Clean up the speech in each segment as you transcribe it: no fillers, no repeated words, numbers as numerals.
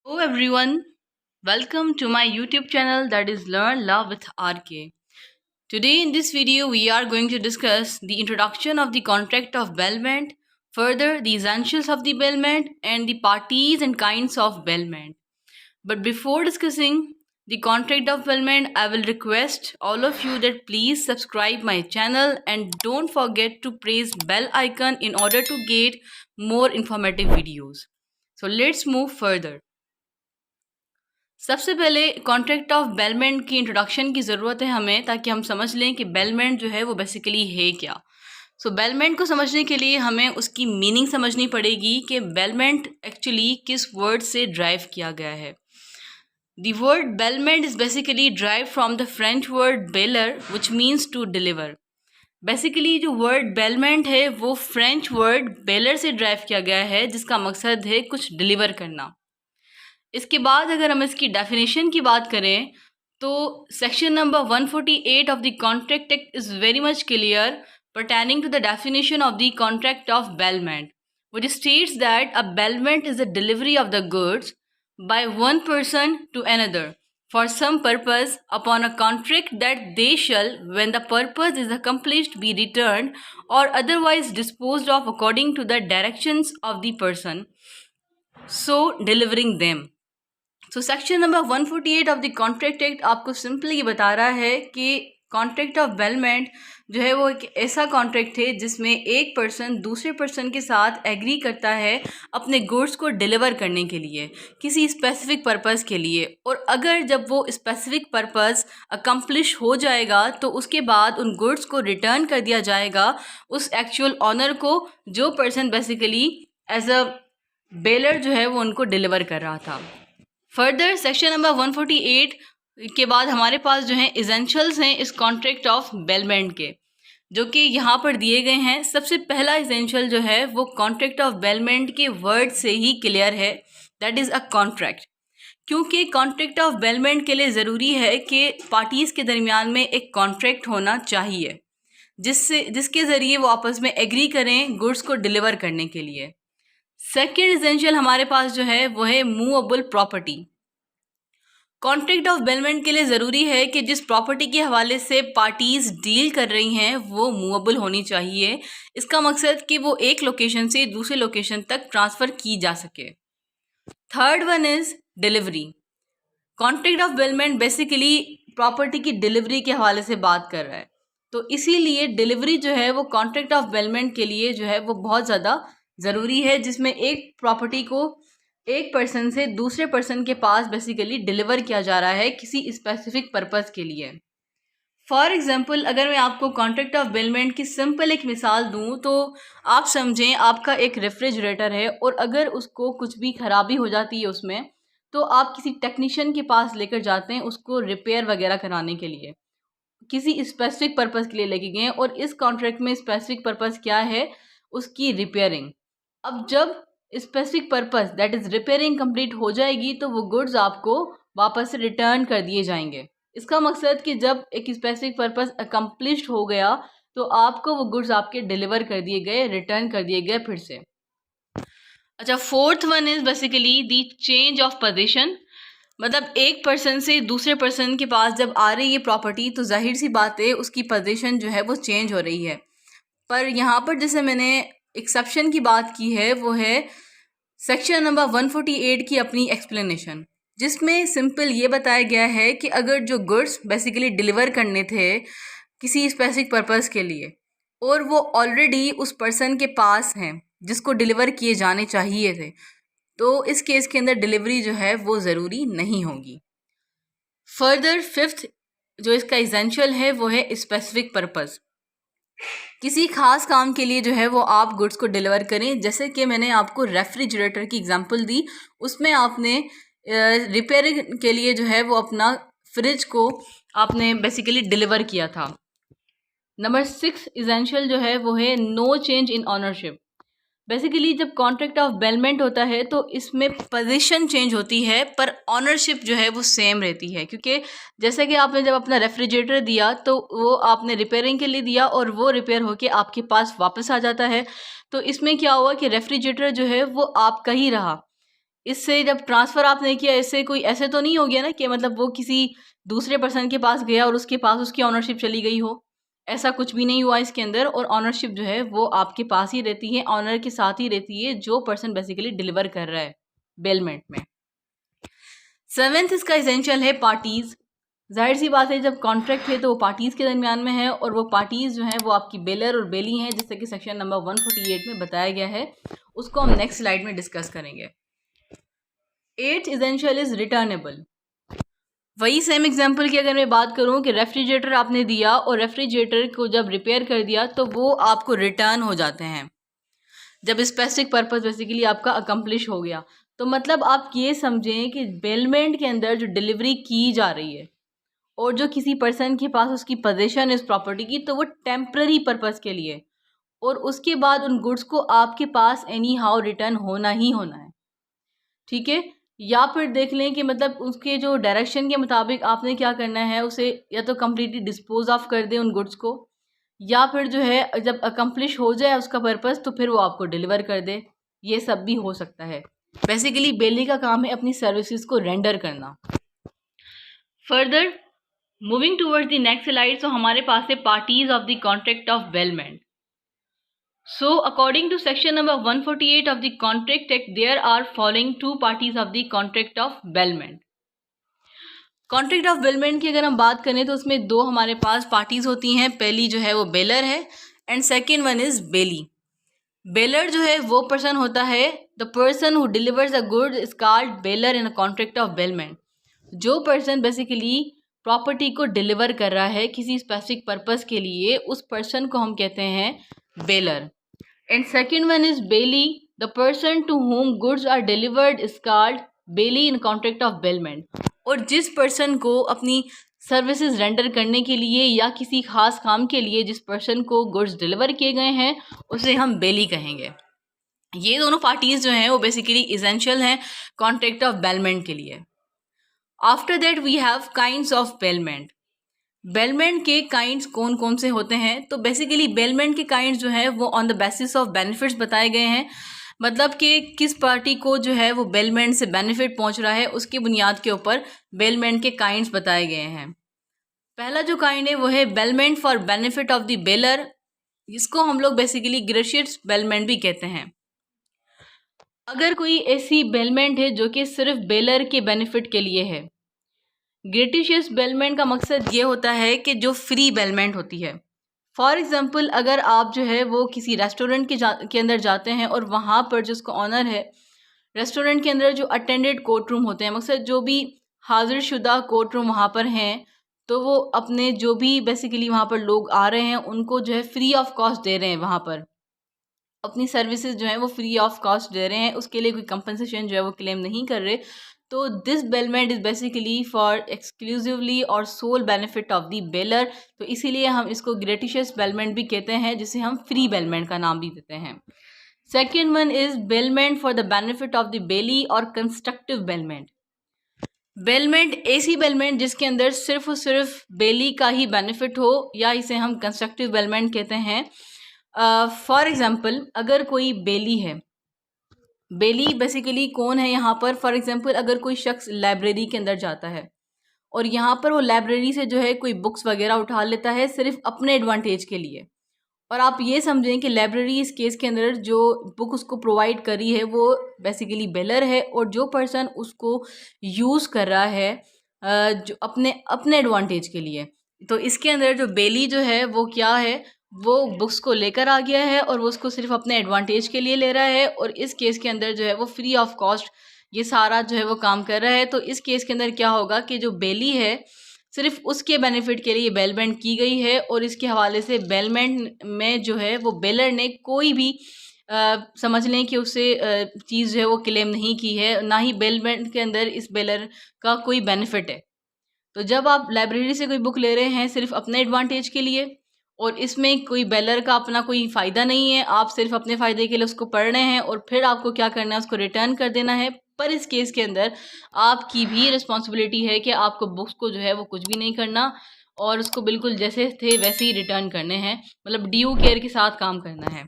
Hello everyone, welcome to my YouTube channel that is Learn Love with RK. Today in this video we are going to discuss the introduction of the contract of bailment, further the essentials of the bailment and the parties and kinds of bailment. But before discussing the contract of bailment, I will request all of you that please subscribe my channel and don't forget to press bell icon in order to get more informative videos. So let's move further. सबसे पहले contract of bailment की introduction की ज़रूरत है हमें, ताकि हम समझ लें कि बेलमेंट जो है वो बेसिकली है क्या। बेलमेंट को समझने के लिए हमें उसकी मीनिंग समझनी पड़ेगी कि बेलमेंट एक्चुअली किस वर्ड से ड्राइव किया गया है। The word bailment is basically derive from the French word bailler which means to deliver. Basically जो वर्ड बेलमेंट है वो फ्रेंच वर्ड बेलर से ड्राइव किया गया है, जिसका मकसद है कुछ डिलीवर करना। इसके बाद अगर हम इसकी डेफिनेशन की बात करें तो section number 148 of the contract act is very much clear pertaining to the definition of the contract of bailment, which states that a bailment is the delivery of the goods by one person to another for some purpose upon a contract that they shall, when the purpose is accomplished, be returned or otherwise disposed of according to the directions of the person so delivering them. Section number 148 of the contract act आपको simply ये बता रहा है कि contract of bailment जो है वो एक ऐसा कॉन्ट्रैक्ट है जिसमें एक पर्सन दूसरे पर्सन के साथ एग्री करता है अपने गुड्स को डिलीवर करने के लिए किसी स्पेसिफिक पर्पस के लिए, और अगर जब वो स्पेसिफिक पर्पस अकम्प्लिश हो जाएगा तो उसके बाद उन गुड्स को रिटर्न कर दिया जाएगा उस एक्चुअल ऑनर को, जो person basically as a bailor जो है वो उनको डिलीवर कर रहा था। फर्दर सेक्शन नंबर 148 के बाद हमारे पास जो हैं एसेंशियल्स हैं इस कॉन्ट्रैक्ट ऑफ बेलमेंट के, जो कि यहाँ पर दिए गए हैं। सबसे पहला एसेंशियल जो है वो कॉन्ट्रैक्ट ऑफ बेलमेंट के वर्ड से ही क्लियर है, दैट इज़ अ कॉन्ट्रैक्ट। क्योंकि कॉन्ट्रैक्ट ऑफ बेलमेंट के लिए ज़रूरी है कि पार्टीज़ के दरमियान में एक कॉन्ट्रैक्ट होना चाहिए जिसके ज़रिए वो आपस में एग्री करें गुड्स को डिलीवर करने के लिए। सेकेंड एसेंशियल हमारे पास जो है वो है movable property. Contract of bailment के लिए ज़रूरी है कि जिस प्रॉपर्टी के हवाले से पार्टीज़ डील कर रही हैं वो मूवेबल होनी चाहिए। इसका मकसद कि वो एक लोकेशन से दूसरे लोकेशन तक ट्रांसफ़र की जा सके। Third one is delivery. Contract of bailment basically property की डिलीवरी के हवाले से बात कर रहा है, तो इसीलिए डिलीवरी जो है वो कॉन्ट्रैक्ट ऑफ बेलमेंट के लिए जो है वो बहुत ज़्यादा ज़रूरी है, जिसमें एक प्रॉपर्टी को एक पर्सन से दूसरे पर्सन के पास बेसिकली डिलीवर किया जा रहा है किसी स्पेसिफिक पर्पस के लिए। फॉर एग्जांपल अगर मैं आपको कॉन्ट्रैक्ट ऑफ बेलमेंट की सिंपल एक मिसाल दूं तो आप समझें आपका एक रेफ्रिजरेटर है और अगर उसको कुछ भी ख़राबी हो जाती है उसमें, तो आप किसी टेक्नीशियन के पास लेकर जाते हैं उसको रिपेयर वगैरह कराने के लिए, किसी स्पेसिफिक पर्पस के लिए लेके गए, और इस कॉन्ट्रैक्ट में स्पेसिफिक पर्पस क्या है, उसकी रिपेयरिंग। अब जब specific purpose that is repairing complete हो जाएगी तो वो गुड्स आपको वापस से रिटर्न कर दिए जाएंगे। इसका मकसद कि जब एक स्पेसिफिक पर्पस अकम्प्लिश्ड हो गया तो आपको वो गुड्स आपके डिलीवर कर दिए गए, रिटर्न कर दिए गए फिर से। अच्छा, fourth one is basically the change of position. मतलब एक पर्सन से दूसरे पर्सन के पास जब आ रही है प्रॉपर्टी तो जाहिर सी बात है उसकी पोजीशन जो है वो चेंज हो रही है। पर यहाँ पर जैसे मैंने एक्सेप्शन की बात की है वो है सेक्शन नंबर 148 की अपनी एक्सप्लेनेशन, जिसमें सिंपल ये बताया गया है कि अगर जो गुड्स बेसिकली डिलीवर करने थे किसी स्पेसिफिक पर्पस के लिए और वो ऑलरेडी उस पर्सन के पास हैं जिसको डिलीवर किए जाने चाहिए थे, तो इस केस के अंदर डिलीवरी जो है वो ज़रूरी नहीं होगी। फर्दर फिफ्थ जो इसका एसेंशियल है वो है स्पेसिफिक पर्पस। किसी खास काम के लिए जो है वो आप गुड्स को डिलीवर करें, जैसे कि मैंने आपको रेफ्रिजरेटर की एग्जांपल दी, उसमें आपने रिपेयरिंग के लिए जो है वो अपना फ्रिज को आपने बेसिकली डिलीवर किया था। नंबर 6 एसेंशियल जो है वो है no change in ownership. Basically जब कॉन्ट्रैक्ट ऑफ बेलमेंट होता है तो इसमें पोजीशन चेंज होती है पर ऑनरशिप जो है वो सेम रहती है, क्योंकि जैसे कि आपने जब अपना रेफ्रिजरेटर दिया तो वो आपने रिपेयरिंग के लिए दिया और वो रिपेयर होके आपके पास वापस आ जाता है, तो इसमें क्या हुआ कि रेफ्रिजरेटर जो है वो आपका ही रहा। इससे जब ट्रांसफ़र आपने किया, इससे कोई ऐसे तो नहीं हो गया ना कि मतलब वो किसी दूसरे पर्सन के पास गया और उसके पास उसकी ऑनरशिप चली गई हो। ऐसा कुछ भी नहीं हुआ इसके अंदर, और ऑनरशिप जो है वो आपके पास ही रहती है, ऑनर के साथ ही रहती है, जो पर्सन बेसिकली डिलीवर कर रहा है बेलमेंट में। 7th इसका एसेंशियल है पार्टीज़। ज़ाहिर सी बात है, जब कॉन्ट्रैक्ट है तो वो पार्टीज़ के दरमियान में है, और वो पार्टीज़ जो हैं वो आपकी बेलर और बेली हैं, जैसे कि सेक्शन नंबर 148 में बताया गया है। उसको हम नेक्स्ट स्लाइड में डिस्कस करेंगे। 8th essential is returnable. वही सेम एग्जांपल की अगर मैं बात करूं कि रेफ्रिजरेटर आपने दिया और रेफ्रिजरेटर को जब रिपेयर कर दिया तो वो आपको रिटर्न हो जाते हैं जब स्पेसिफिक पर्पस बेसिकली आपका अकम्प्लिश हो गया। तो मतलब आप ये समझें कि बेलमेंट के अंदर जो डिलीवरी की जा रही है और जो किसी पर्सन के पास उसकी पोजीशन इस प्रॉपर्टी की, तो वो टेम्पररी पर्पस के लिए, और उसके बाद उन गुड्स को आपके पास एनी हाउ रिटर्न होना ही होना है। ठीक है, या फिर देख लें कि मतलब उसके जो डायरेक्शन के मुताबिक आपने क्या करना है, उसे या तो कम्प्लीटली डिस्पोज ऑफ कर दें उन गुड्स को, या फिर जो है जब अकम्प्लिश हो जाए उसका पर्पस तो फिर वो आपको डिलीवर कर दे। ये सब भी हो सकता है। बेसिकली बेली का काम है अपनी सर्विसेज को रेंडर करना। Further moving towards the next slide, तो हमारे पास है parties of the contract of bailment. So, according to section number 148 of the Contract Act, there are following two parties of the Contract of Bailment. Contract of bailment की अगर हम बात करें तो उसमें दो हमारे पास पार्टीज होती हैं। पहली जो है वो बेलर है and second one is bailee. Bailor जो है वो पर्सन होता है, the person who delivers a good is called bailor in a contract of bailment. जो पर्सन बेसिकली प्रॉपर्टी को डिलीवर कर रहा है किसी स्पेसिफिक पर्पस के लिए, उस पर्सन को हम कहते हैं baler. And second one is bailey. The person to whom goods are delivered is called bailey in contract of bailment. और जिस पर्सन को अपनी सर्विसेज रेंडर करने के लिए या किसी खास काम के लिए जिस पर्सन को गुड्स डिलीवर किए गए हैं उसे हम बेली कहेंगे। ये दोनों पार्टीज जो हैं वो बेसिकली इसेंशियल हैं कॉन्ट्रैक्ट ऑफ बेलमेंट के लिए। After that we have kinds of bailment. Bailment के काइंड्स कौन कौन से होते हैं, तो बेसिकली बेलमेंट के काइंड्स जो है वो on the basis of benefits बताए गए हैं। मतलब कि किस पार्टी को जो है वो बेलमेंट से बेनिफिट पहुंच रहा है उसकी बुनियाद के ऊपर बेलमेंट के काइंड्स बताए गए हैं। पहला जो काइंड है वो है bailment for benefit of the baler. इसको हम लोग बेसिकली ग्रेशियस बेलमेंट भी कहते हैं। अगर कोई ऐसी बेलमेंट है जो कि सिर्फ बेलर के बेनिफिट के लिए है। ग्रेटिशियस बेलमेंट का मकसद ये होता है कि जो फ्री बेलमेंट होती है। फॉर एग्ज़ाम्पल अगर आप जो है वो किसी रेस्टोरेंट के अंदर जाते हैं और वहाँ पर जो उसका ऑनर है, रेस्टोरेंट के अंदर जो अटेंडेड कोर्ट रूम होते हैं, मकसद जो भी हाजिर शुदा कोर्ट रूम वहाँ पर हैं, तो वो अपने जो भी बेसिकली वहाँ पर लोग आ रहे हैं उनको जो है फ्री ऑफ कॉस्ट दे रहे हैं, वहाँ पर अपनी सर्विसेज जो है वो फ्री ऑफ कॉस्ट दे रहे हैं, उसके लिए कोई कंपनसेशन जो है वो क्लेम नहीं कर रहे। तो this bailment is basically for exclusively और sole benefit of the bailor. तो इसीलिए हम इसको ग्रेटिशियस बेलमेंट भी कहते हैं, जिसे हम फ्री बेलमेंट का नाम भी देते हैं। Second one is bailment for the benefit of the belly और कंस्ट्रक्टिव बेलमेंट। बेलमेंट ऐसी बेलमेंट जिसके अंदर सिर्फ और सिर्फ बेली का ही बेनिफिट हो, या इसे हम कंस्ट्रक्टिव बेलमेंट कहते हैं। फॉर एग्ज़ाम्पल अगर कोई बेली है, बेली बेसिकली कौन है यहाँ पर, फॉर एग्ज़ाम्पल अगर कोई शख्स लाइब्रेरी के अंदर जाता है और यहाँ पर वो लाइब्रेरी से जो है कोई बुक्स वगैरह उठा लेता है सिर्फ अपने एडवांटेज के लिए, और आप ये समझें कि लाइब्रेरी इस केस के अंदर जो बुक उसको प्रोवाइड करी है वो बेसिकली बेलर है, और जो पर्सन उसको यूज़ कर रहा है जो अपने एडवांटेज के लिए, तो इसके अंदर जो बेली जो है वो क्या है, वो बुक्स को लेकर आ गया है और वो उसको सिर्फ अपने एडवांटेज के लिए ले रहा है, और इस केस के अंदर जो है वो फ्री ऑफ कॉस्ट ये सारा जो है वो काम कर रहा है। तो इस केस के अंदर क्या होगा कि जो बेली है सिर्फ उसके बेनिफिट के लिए बेलमेंट की गई है, और इसके हवाले से बेलमेंट में जो है वो बेलर ने कोई भी समझ लें कि उसे चीज़ जो है वो क्लेम नहीं की है, ना ही बेलमेंट के अंदर इस बेलर का कोई बेनिफिट है। तो जब आप लाइब्रेरी से कोई बुक ले रहे हैं सिर्फ अपने एडवांटेज के लिए, और इसमें कोई बेलर का अपना कोई फ़ायदा नहीं है, आप सिर्फ अपने फ़ायदे के लिए उसको पढ़ रहे हैं और फिर आपको क्या करना है, उसको रिटर्न कर देना है। पर इस केस के अंदर आपकी भी रिस्पॉन्सिबिलिटी है कि आपको बुक्स को जो है वो कुछ भी नहीं करना और उसको बिल्कुल जैसे थे वैसे ही रिटर्न करने हैं, मतलब ड्यू केयर के साथ काम करना है।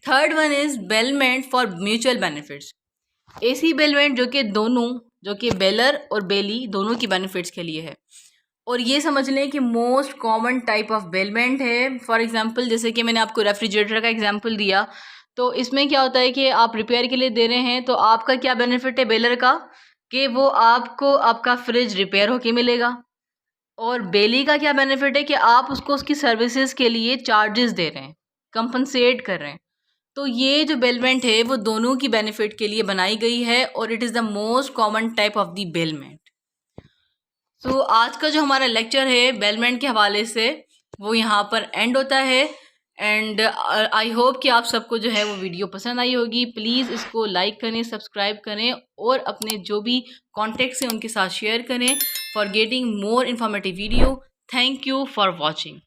Third one is bailment for mutual benefits. AC bailment जो कि बेलर और बेली दोनों की बेनिफिट्स के लिए है। और ये समझ लें कि most common type of bailment है। फॉर एग्जांपल जैसे कि मैंने आपको रेफ्रिजरेटर का एग्जांपल दिया, तो इसमें क्या होता है कि आप रिपेयर के लिए दे रहे हैं, तो आपका क्या बेनिफिट है बेलर का कि वो आपको आपका फ्रिज रिपेयर होके मिलेगा। और बेली का क्या बेनिफिट है कि आप उसको उसकी सर्विसेज के लिए चार्जेस दे रहे हैं, कंपनसेट कर रहे हैं। तो ये जो बेलमेंट है वो दोनों की बेनिफिट के लिए बनाई गई है और it is the most common type of the bailment. So आज का जो हमारा लेक्चर है बेलमेंट के हवाले से वो यहाँ पर एंड होता है। एंड आई होप कि आप सबको जो है वो वीडियो पसंद आई होगी। प्लीज़ इसको लाइक करें, सब्सक्राइब करें और अपने जो भी कॉन्टेक्ट्स हैं उनके साथ शेयर करें for getting more informative video. Thank you for watching.